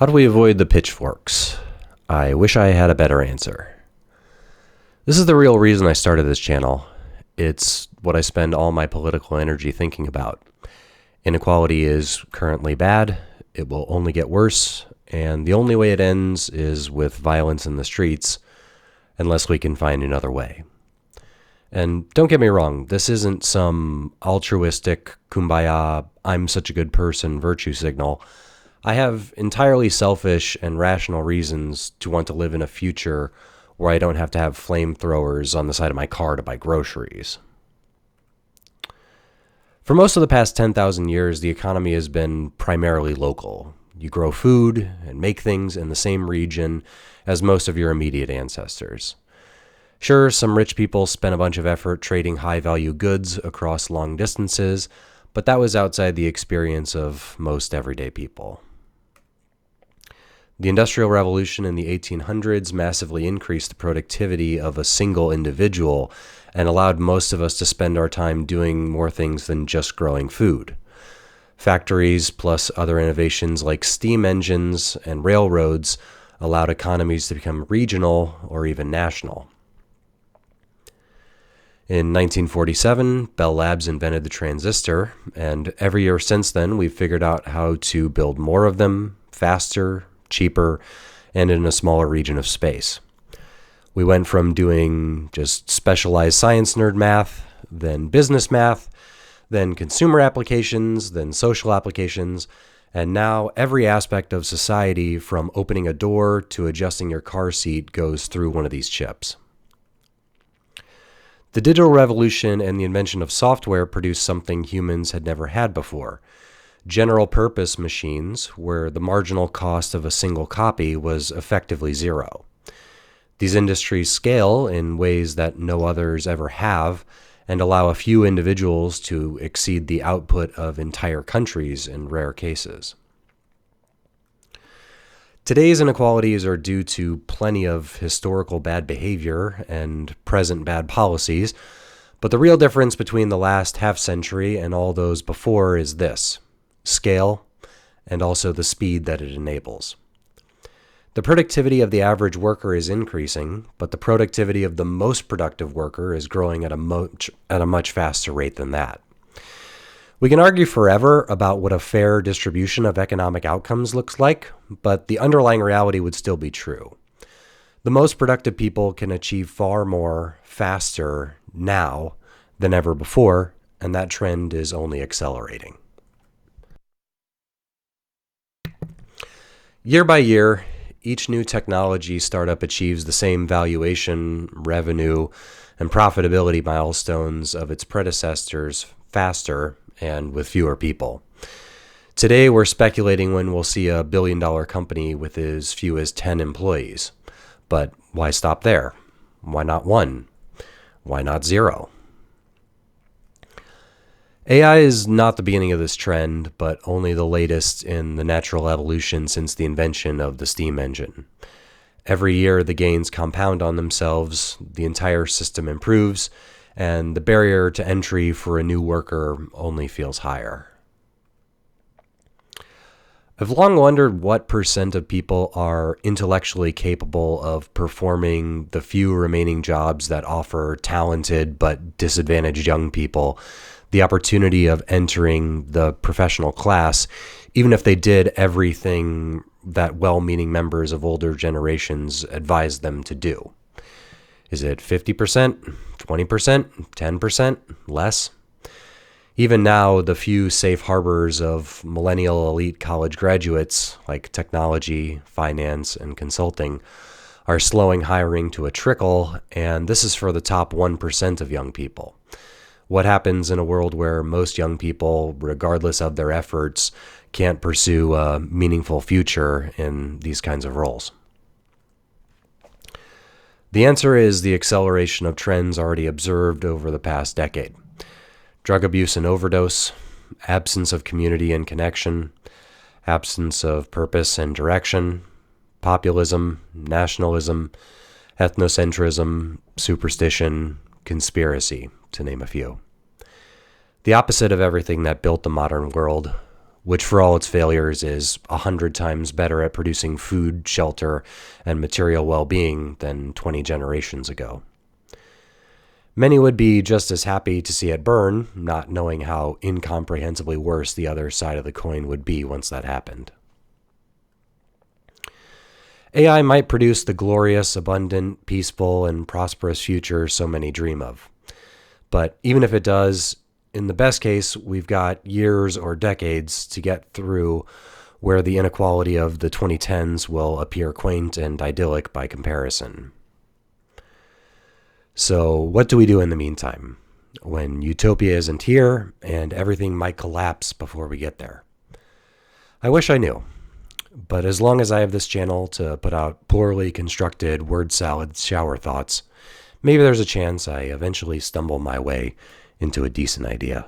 How do we avoid the pitchforks? I wish I had a better answer. This is the real reason I started this channel. It's what I spend all my political energy thinking about. Inequality is currently bad, it will only get worse, and the only way it ends is with violence in the streets, unless we can find another way. And don't get me wrong, this isn't some altruistic, kumbaya, I'm such a good person virtue signal. I have entirely selfish and rational reasons to want to live in a future where I don't have to have flamethrowers on the side of my car to buy groceries. For most of the past 10,000 years, the economy has been primarily local. You grow food and make things in the same region as most of your immediate ancestors. Sure, some rich people spent a bunch of effort trading high-value goods across long distances, but that was outside the experience of most everyday people. The Industrial Revolution in the 1800s massively increased the productivity of a single individual and allowed most of us to spend our time doing more things than just growing food. Factories plus other innovations like steam engines and railroads allowed economies to become regional or even national. In 1947, Bell Labs invented the transistor, and every year since then, we've figured out how to build more of them, faster, cheaper, and in a smaller region of space. We went from doing just specialized science nerd math, then business math, then consumer applications, then social applications, and now every aspect of society from opening a door to adjusting your car seat goes through one of these chips. The digital revolution and the invention of software produced something humans had never had before. General-purpose machines, where the marginal cost of a single copy was effectively zero. These industries scale in ways that no others ever have and allow a few individuals to exceed the output of entire countries in rare cases. Today's inequalities are due to plenty of historical bad behavior and present bad policies, but the real difference between the last half-century and all those before is this: scale, and also the speed that it enables. The productivity of the average worker is increasing, but the productivity of the most productive worker is growing at a much faster rate than that. We can argue forever about what a fair distribution of economic outcomes looks like, but the underlying reality would still be true. The most productive people can achieve far more, faster, now than ever before, and that trend is only accelerating. Year by year, each new technology startup achieves the same valuation, revenue, and profitability milestones of its predecessors faster and with fewer people. Today, we're speculating when we'll see a billion-dollar company with as few as 10 employees. But why stop there? Why not 1? Why not 0? AI is not the beginning of this trend, but only the latest in the natural evolution since the invention of the steam engine. Every year, the gains compound on themselves, the entire system improves, and the barrier to entry for a new worker only feels higher. I've long wondered what % of people are intellectually capable of performing the few remaining jobs that offer talented but disadvantaged young people the opportunity of entering the professional class, even if they did everything that well-meaning members of older generations advised them to do. Is it 50%, 20%, 10%, less? Even now, the few safe harbors of millennial elite college graduates, like technology, finance, and consulting, are slowing hiring to a trickle, and this is for the top 1% of young people. What happens in a world where most young people, regardless of their efforts, can't pursue a meaningful future in these kinds of roles? The answer is the acceleration of trends already observed over the past decade. Drug abuse and overdose, absence of community and connection, absence of purpose and direction, populism, nationalism, ethnocentrism, superstition, conspiracy, to name a few. The opposite of everything that built the modern world, which for all its failures is 100 times better at producing food, shelter, and material well-being than 20 generations ago. Many would be just as happy to see it burn, not knowing how incomprehensibly worse the other side of the coin would be once that happened. AI might produce the glorious, abundant, peaceful, and prosperous future so many dream of. But even if it does, in the best case, we've got years or decades to get through where the inequality of the 2010s will appear quaint and idyllic by comparison. So what do we do in the meantime, when utopia isn't here and everything might collapse before we get there? I wish I knew. But as long as I have this channel to put out poorly constructed word salad shower thoughts, maybe there's a chance I eventually stumble my way into a decent idea.